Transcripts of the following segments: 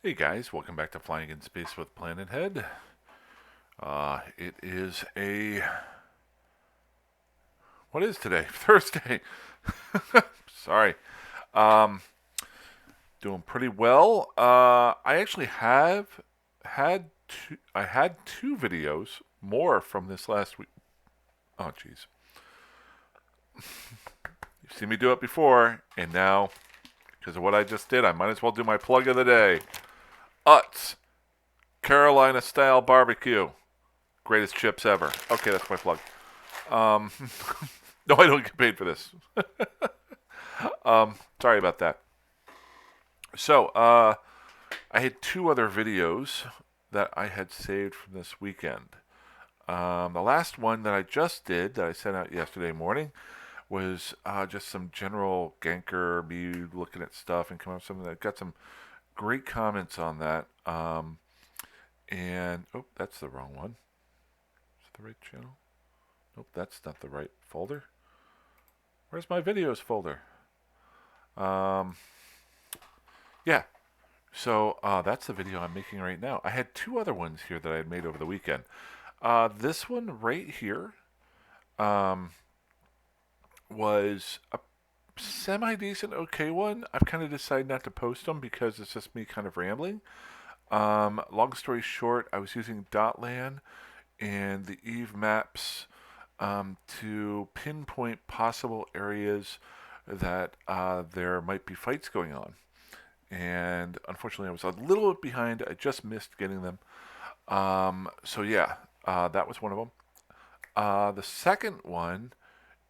Hey guys, welcome back to Flying in Space with Planethead. It is what is today? Thursday. Sorry. Um, Doing pretty well. I actually had two videos more from this last week. Oh jeez. You've seen me do it before, and now, because of what I just did, I might as well do my plug of the day. Utz, Carolina style barbecue. Greatest chips ever. Okay, that's my plug. Um, no, I don't get paid for this. Sorry about that. So, I had two other videos that I had saved from this weekend. The last one that I just did, that I sent out yesterday morning, was just some general ganker, me looking at stuff and coming up with something that got some great comments on that. And, oh, that's the wrong one. Is it the right channel? Nope, that's not the right folder. Where's my videos folder? Um, yeah, so that's the video I'm making right now. I had two other ones here that I had made over the weekend. This one right here um, was a semi-decent, okay one. I've kind of decided not to post them because it's just me kind of rambling. Long story short, I was using Dotlan and the Eve maps to pinpoint possible areas that there might be fights going on. And unfortunately, I was a little bit behind. I just missed getting them. So yeah, that was one of them. The second one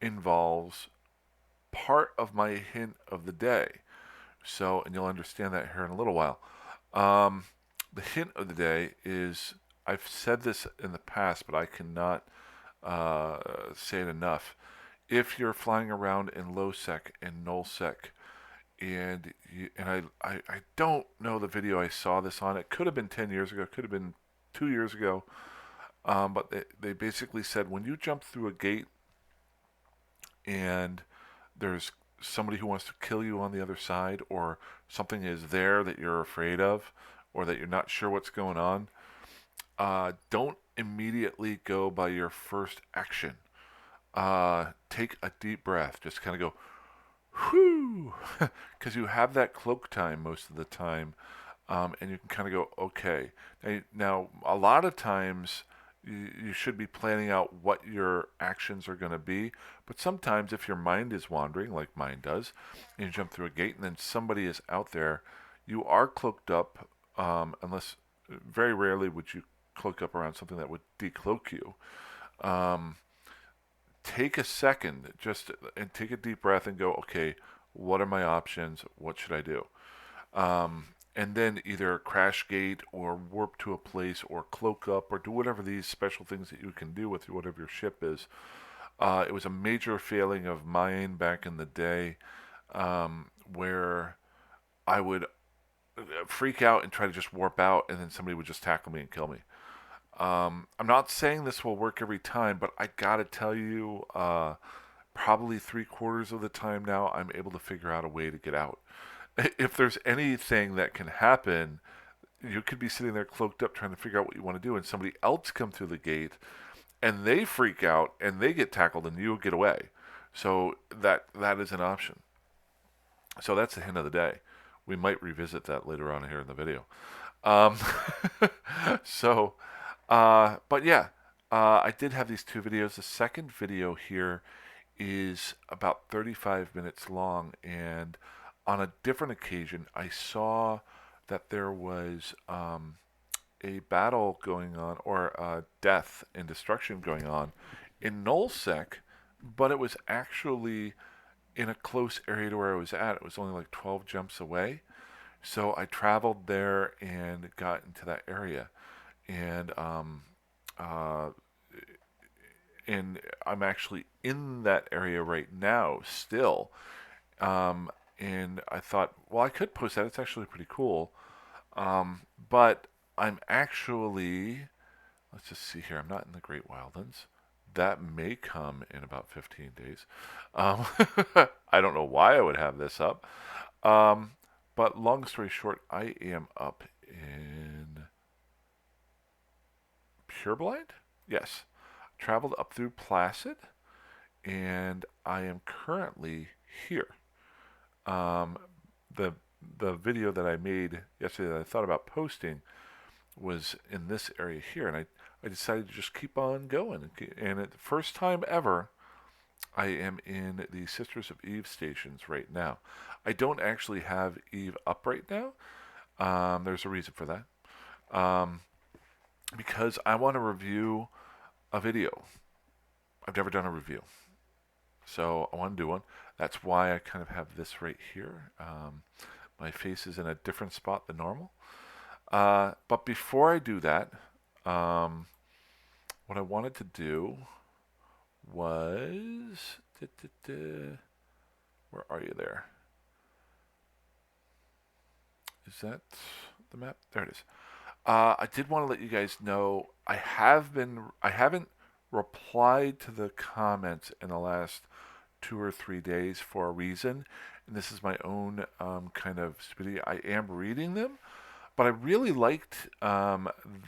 involves part of my hint of the day. So, and you'll understand that here in a little while. Um, the hint of the day is I've said this in the past, but I cannot say it enough. If you're flying around in low sec and null sec, and I don't know the video I saw this on. It could have been 10 years ago, it could have been 2 years ago. But they basically said when you jump through a gate and there's somebody who wants to kill you on the other side, or something is there that you're afraid of, or that you're not sure what's going on, don't immediately go by your first action. Take a deep breath. Just kind of go, whew, because you have that cloak time most of the time, and you can kind of go, okay. Now, a lot of times you should be planning out what your actions are going to be, but sometimes if your mind is wandering, like mine does, and you jump through a gate and then somebody is out there, you are cloaked up, unless very rarely would you cloak up around something that would decloak you. Um, Take a second just and take a deep breath and go, okay, what are my options? What should I do? And then either crash gate or warp to a place or cloak up or do whatever these special things that you can do with whatever your ship is. It was a major failing of mine back in the day, where I would freak out and try to just warp out, and then somebody would just tackle me and kill me. I'm not saying this will work every time, but I gotta tell you, probably 3/4 of the time now, I'm able to figure out a way to get out. If there's anything that can happen, you could be sitting there cloaked up trying to figure out what you want to do, and somebody else come through the gate, and they freak out, and they get tackled, and you get away. So that is an option. So that's the hint of the day. We might revisit that later on here in the video. Um, so, but yeah, I did have these two videos. The second video here is about 35 minutes long, and on a different occasion, I saw that there was a battle going on, or death and destruction going on in nullsec, but it was actually in a close area to where I was at. It was only like 12 jumps away. So I traveled there and got into that area, and uh, and I'm actually in that area right now still. And I thought, well, I could post that. It's actually pretty cool. But I'm actually, let's just see here. I'm not in the Great Wildlands. That may come in about 15 days. Um, I don't know why I would have this up. Um, but long story short, I am up in Pureblind. Yes, traveled up through Placid, and I am currently here. Um, the the video that I made yesterday that I thought about posting was in this area here, and I decided to just keep on going. And at the first time ever, I am in the Sisters of Eve stations right now. I don't actually have Eve up right now. There's a reason for that. Because I want to review a video. I've never done a review. So I want to do one. That's why I kind of have this right here. My face is in a different spot than normal. But before I do that, what I wanted to do was... Where are you there? Is that the map? There it is. I did want to let you guys know I haven't replied to the comments in the last 2 or 3 days for a reason, and this is my own kind of stupidity. I am reading them, but I really liked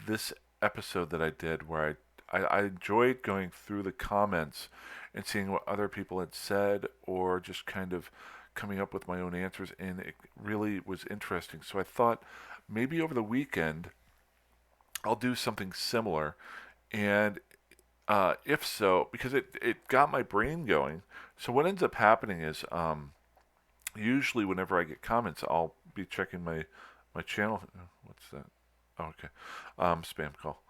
this episode that I did where I enjoyed going through the comments and seeing what other people had said or just kind of coming up with my own answers, and it really was interesting. So I thought maybe over the weekend I'll do something similar, and if so, because it got my brain going. So what ends up happening is usually whenever I get comments, I'll be checking my channel. What's that? Oh, okay. Spam call.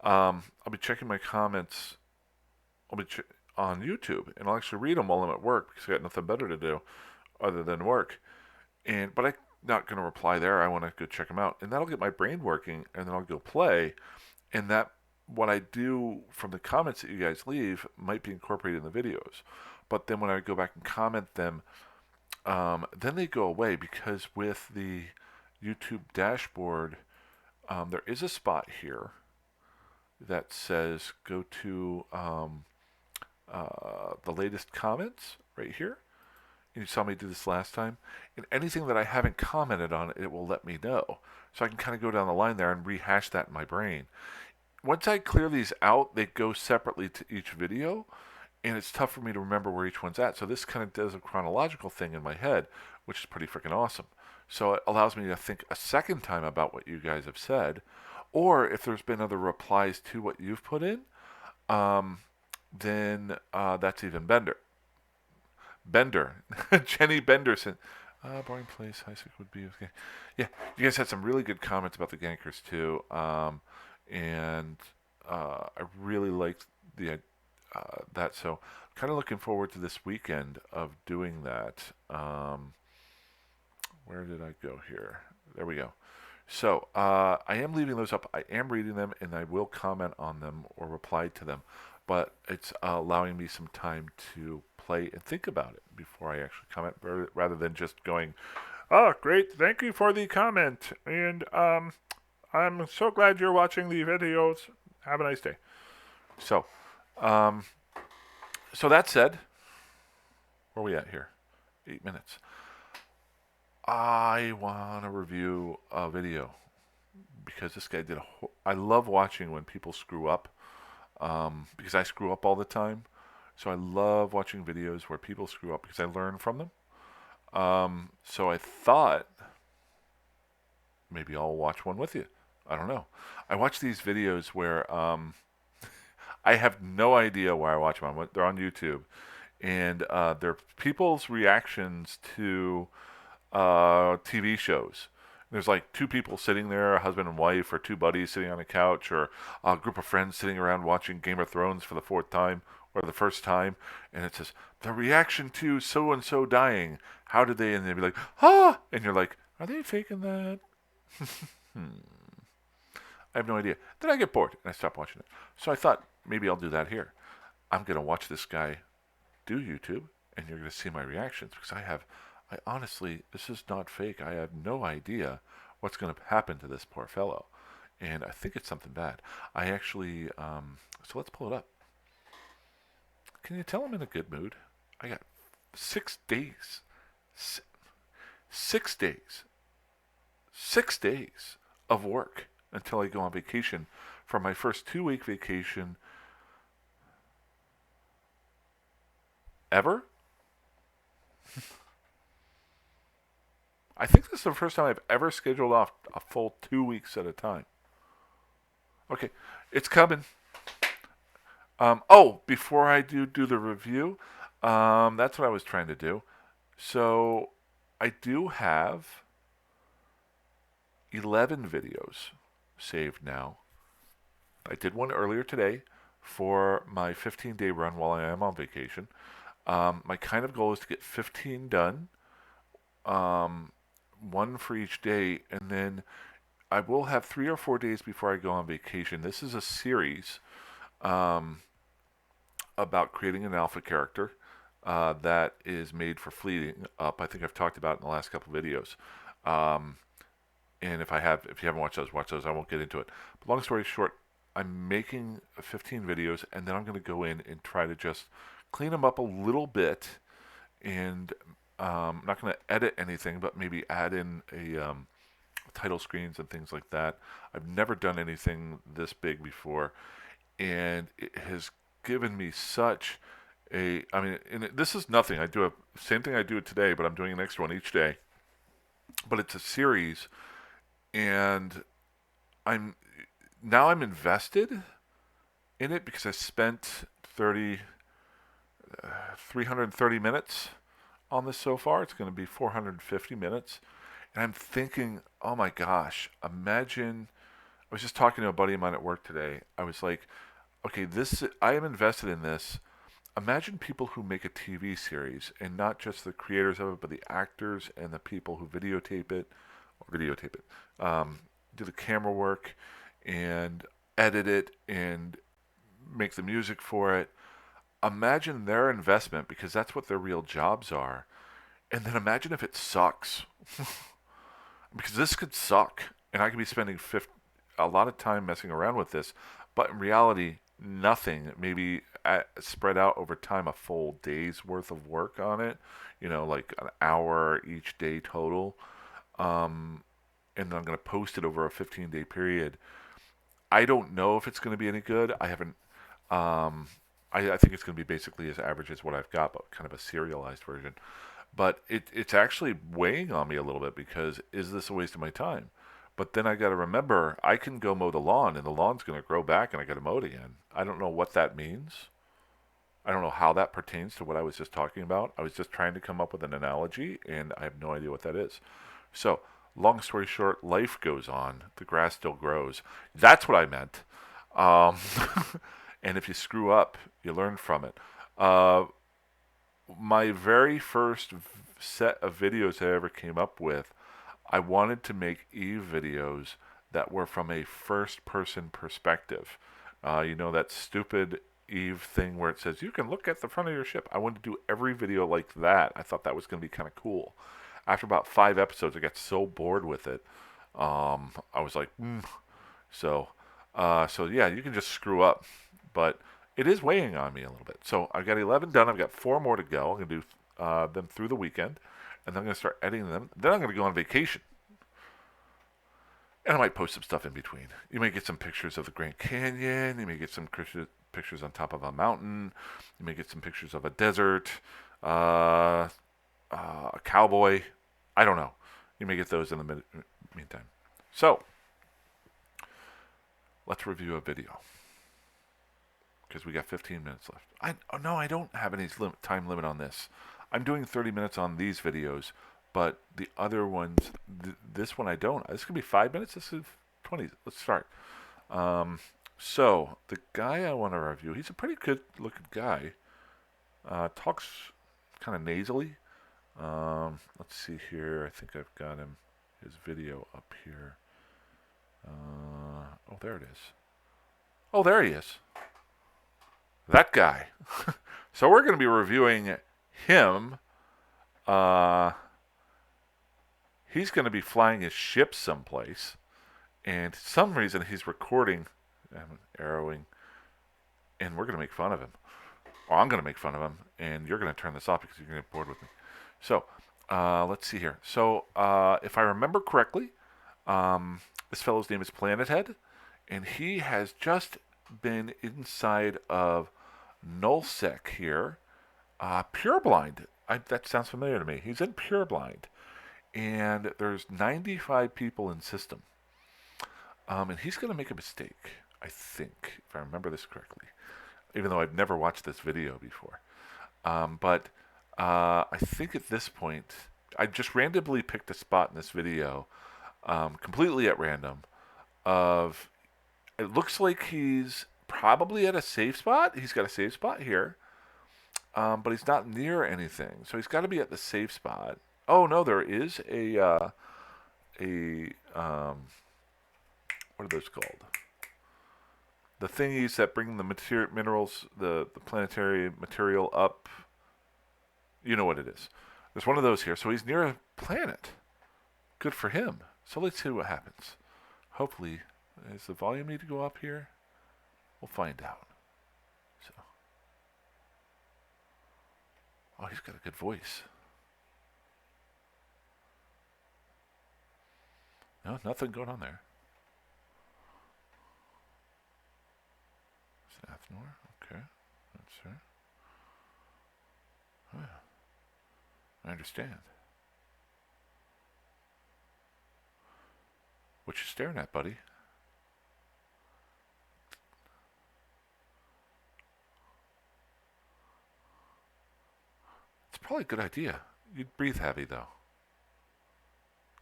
I'll be checking my comments. I'll be on YouTube, and I'll actually read them while I'm at work because I got nothing better to do other than work. But I'm not going to reply there. I want to go check them out, and that'll get my brain working, and then I'll go play, and that what I do from the comments that you guys leave might be incorporated in the videos. But then when I go back and comment them, then they go away because with the YouTube dashboard, there is a spot here that says go to the latest comments right here. You saw me do this last time. And anything that I haven't commented on, it will let me know. So I can kind of go down the line there and rehash that in my brain. Once I clear these out, they go separately to each video, and it's tough for me to remember where each one's at. So this kind of does a chronological thing in my head, which is pretty freaking awesome. So it allows me to think a second time about what you guys have said, or if there's been other replies to what you've put in, then that's even better. Jenny Benderson. Boring place. High school would be okay. Yeah, you guys had some really good comments about the Gankers too, and I really liked the that. So, kind of looking forward to this weekend of doing that. Where did I go here? There we go. So, I am leaving those up. I am reading them, and I will comment on them or reply to them. But it's allowing me some time to play and think about it before I actually comment, rather than just going, "Oh, great! Thank you for the comment, and I'm so glad you're watching the videos. Have a nice day." So, so that said, where are we at here? 8 minutes. I want to review a video because this guy did I love watching when people screw up, because I screw up all the time. So I love watching videos where people screw up because I learn from them. So I thought maybe I'll watch one with you. I don't know. I watch these videos where I have no idea why I watch them. They're on YouTube, and they're people's reactions to TV shows. There's like two people sitting there, a husband and wife, or two buddies sitting on a couch, or a group of friends sitting around watching Game of Thrones for the fourth time or the first time, and it says the reaction to so and so dying. How did they? And they'd be like, ah, and you're like, are they faking that? I have no idea. Then I get bored and I stop watching it. So I thought maybe I'll do that here. I'm gonna watch this guy do YouTube, and you're gonna see my reactions because I honestly, this is not fake. I have no idea what's going to happen to this poor fellow. And I think it's something bad. I actually, so let's pull it up. Can you tell I'm in a good mood? I got 6 days. 6 days. 6 days of work until I go on vacation. For my first 2 week vacation ever, I think this is the first time I've ever scheduled off a full 2 weeks at a time. Okay, it's coming. Before I do the review, that's what I was trying to do. So I do have 11 videos saved now. I did one earlier today for my 15-day run while I am on vacation. My kind of goal is to get 15 done, um, one for each day, and then I will have 3 or 4 days before I go on vacation. This is a series um, about creating an alpha character that is made for fleeting up. I think I've talked about it in the last couple of videos. Um, and if you haven't watched those, watch those. I won't get into it. But long story short, I'm making 15 videos, and then I'm going to go in and try to just clean them up a little bit, and I'm not going to edit anything, but maybe add in a title screens and things like that. I've never done anything this big before, and it has given me such a. I mean, this is nothing. I do a same thing I do it today, but I'm doing an extra one each day. But it's a series, and I'm I'm invested in it because I spent 330 minutes on this so far. It's going to be 450 minutes. And I'm thinking, oh my gosh, imagine. I was just talking to a buddy of mine at work today. I was like, okay, I am invested in this. Imagine people who make a TV series, and not just the creators of it, but the actors and the people who videotape it, do the camera work, and edit it, and make the music for it. Imagine their investment, because that's what their real jobs are. And then imagine if it sucks. Because this could suck, and I could be spending a lot of time messing around with this, but in reality, nothing. Maybe spread out over time, a full day's worth of work on it. Like an hour each day total. And then I'm going to post it over a 15-day period. I don't know if it's going to be any good. I haven't. I think it's going to be basically as average as what I've got, but kind of a serialized version. But it's actually weighing on me a little bit, because is this a waste of my time? But then I got to remember, I can go mow the lawn, and the lawn's going to grow back, and I got to mow it again. I don't know what that means. I don't know how that pertains to what I was just talking about. I was just trying to come up with an analogy, and I have no idea what that is. So, long story short, life goes on. The grass still grows. That's what I meant. Um, and if you screw up, you learn from it. My very first set of videos I ever came up with, I wanted to make Eve videos that were from a first person perspective. That stupid Eve thing where it says you can look at the front of your ship. I wanted to do every video like that. I thought that was going to be kind of cool. After about 5 episodes, I got so bored with it. I was like, so yeah, you can just screw up, but it is weighing on me a little bit. So I've got 11 done. I've got 4 more to go. I'm going to do them through the weekend, and then I'm going to start editing them. Then I'm going to go on vacation, and I might post some stuff in between. You may get some pictures of the Grand Canyon. You may get some pictures on top of a mountain. You may get some pictures of a desert, a cowboy. I don't know. You may get those in the meantime. So let's review a video, because we got 15 minutes left. I don't have any time limit on this. I'm doing 30 minutes on these videos, but the other ones, this one I don't. This could be 5 minutes. This is 20. Let's start. So the guy I want to review, he's a pretty good looking guy. Talks kind of nasally. Let's see here. I think I've got his video up here. Oh, there it is. Oh, there he is. That guy. So we're going to be reviewing him. He's going to be flying his ship someplace, and for some reason he's recording and arrowing, and we're going to make fun of him. Or I'm going to make fun of him, and you're going to turn this off because you're going to get bored with me. So let's see here. So if I remember correctly, This fellow's name is Planethead, and he has just been inside of Nullsec here. Pureblind. That sounds familiar to me. He's in Pureblind, and there's 95 people in system. And he's going to make a mistake, I think, if I remember this correctly, even though I've never watched this video before. But I think at this point, I just randomly picked a spot in this video, completely at random, of it looks like he's probably at a safe spot. He's got a safe spot here, but he's not near anything. So he's got to be at the safe spot. Oh no, there is a what are those called? The thingies that bring the minerals, the planetary material up. You know what it is. There's one of those here. So he's near a planet. Good for him. So let's see what happens. Hopefully, does the volume need to go up here? We'll find out. So, oh, he's got a good voice. No, nothing going on there. Is it Athenor? Okay, that's right. Oh, yeah. I understand. What you staring at, buddy? It's probably a good idea. You'd breathe heavy, though.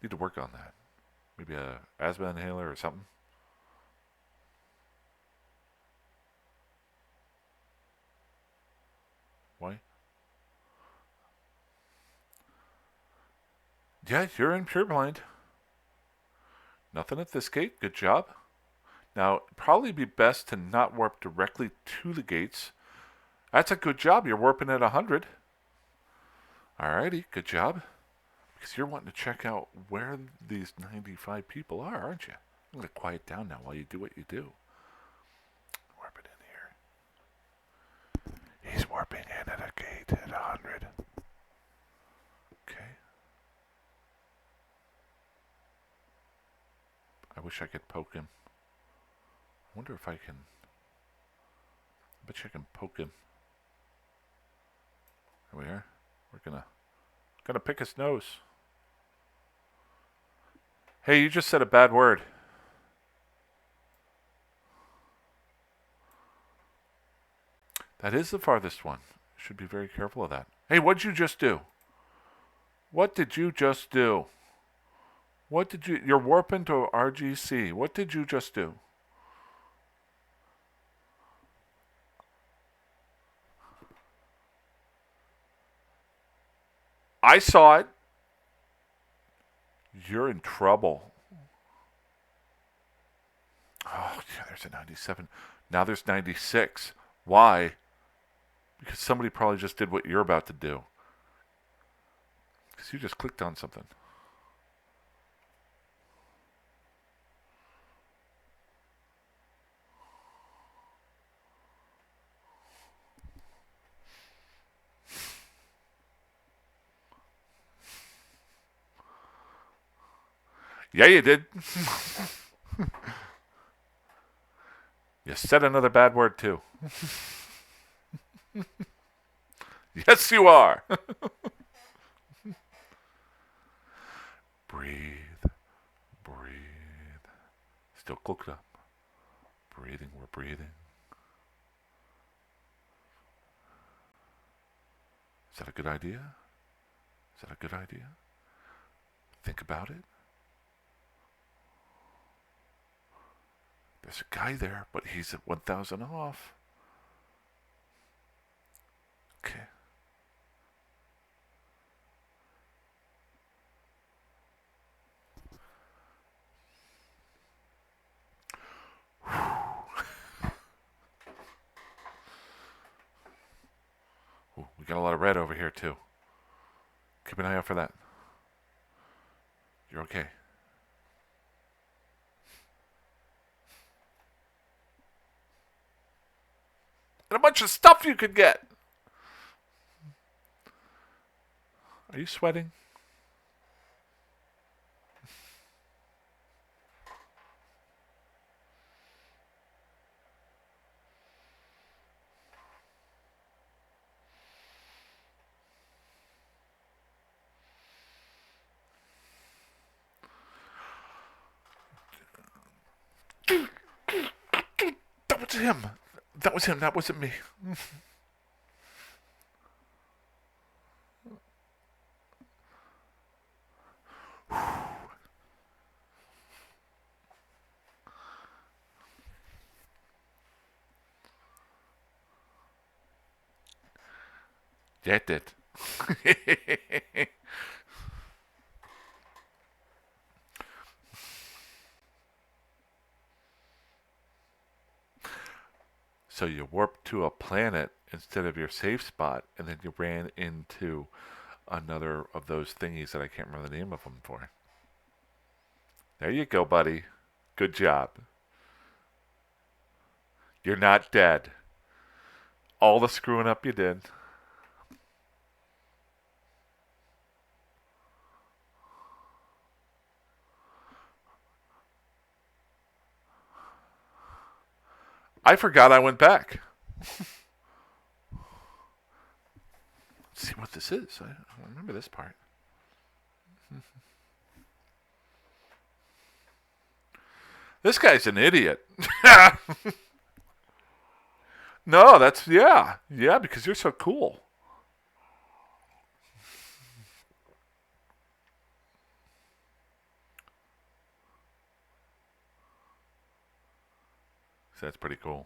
Need to work on that. Maybe a asthma inhaler or something. Why? Yeah, you're in Pureblind. Nothing at this gate. Good job. Now, it'd probably be best to not warp directly to the gates. That's a good job. You're warping at 100. Alrighty, good job. Because you're wanting to check out where these 95 people are, aren't you? I'm going to quiet down now while you do what you do. Warp it in here. He's warping in at a gate at 100. Okay. I wish I could poke him. I wonder if I can. I bet you I can poke him. Here we are. We're gonna pick his nose. Hey, you just said a bad word. That is the farthest one. Should be very careful of that. Hey, what'd you just do? What did you just do? What did you... You're warping to RGC. What did you just do? I saw it. You're in trouble. Oh, yeah, there's a 97. Now there's 96. Why? Because somebody probably just did what you're about to do. Because you just clicked on something. Yeah, you did. You said another bad word, too. Yes, you are. Breathe. Breathe. Still cloaked up. Breathing, we're breathing. Is that a good idea? Is that a good idea? Think about it. There's a guy there, but he's at 1,000 off. Okay. Ooh, we got a lot of red over here, too. Keep an eye out for that. You're okay. And a bunch of stuff you could get. Are you sweating? That's him. That was him. That wasn't me. That did. So you warped to a planet instead of your safe spot, and then you ran into another of those thingies that I can't remember the name of them for. There you go, buddy. Good job. You're not dead. All the screwing up you did. I forgot I went back. Let's see what this is. I don't remember this part. This guy's an idiot. No, that's yeah, yeah, because you're so cool. So that's pretty cool.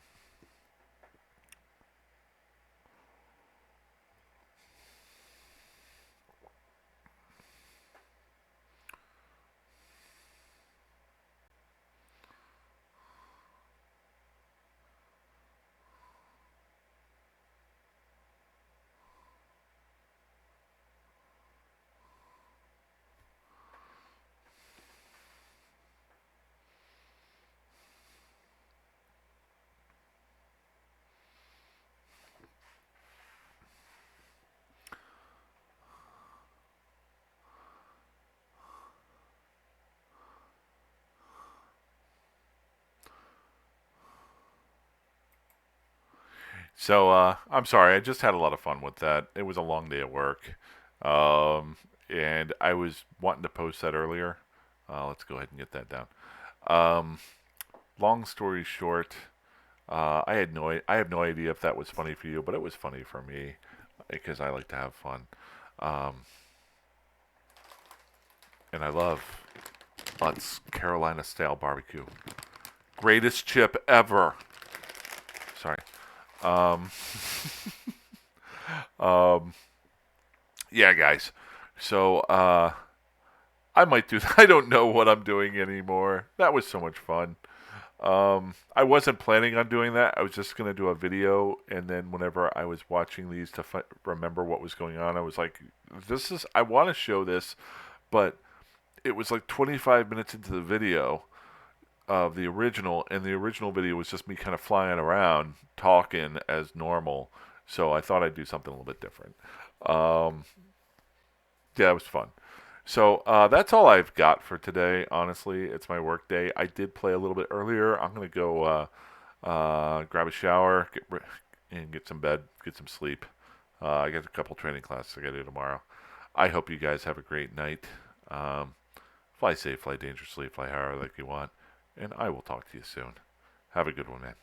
So I'm sorry, I just had a lot of fun with that. It was a long day at work, and I was wanting to post that earlier. Let's go ahead and get that down. Um, Long story short, I have no idea if that was funny for you, but it was funny for me because I like to have fun, um, and I love Utz Carolina style barbecue. Greatest chip ever. Sorry. Um, um, yeah, guys. So I might do that. I don't know what I'm doing anymore. That was so much fun. I wasn't planning on doing that. I was just going to do a video, and then whenever I was watching these to remember what was going on, I was like, "This is. I want to show this," but it was like 25 minutes into the video of the original, and the original video was just me kind of flying around talking as normal. So I thought I'd do something a little bit different. Um, yeah, it was fun. So that's all I've got for today. Honestly, it's my work day. I did play a little bit earlier. I'm gonna go grab a shower, and get some bed, get some sleep. I got a couple training classes I got to do tomorrow. I hope you guys have a great night. Um, Fly safe, fly dangerously, fly higher like you want, and I will talk to you soon. Have a good one, man.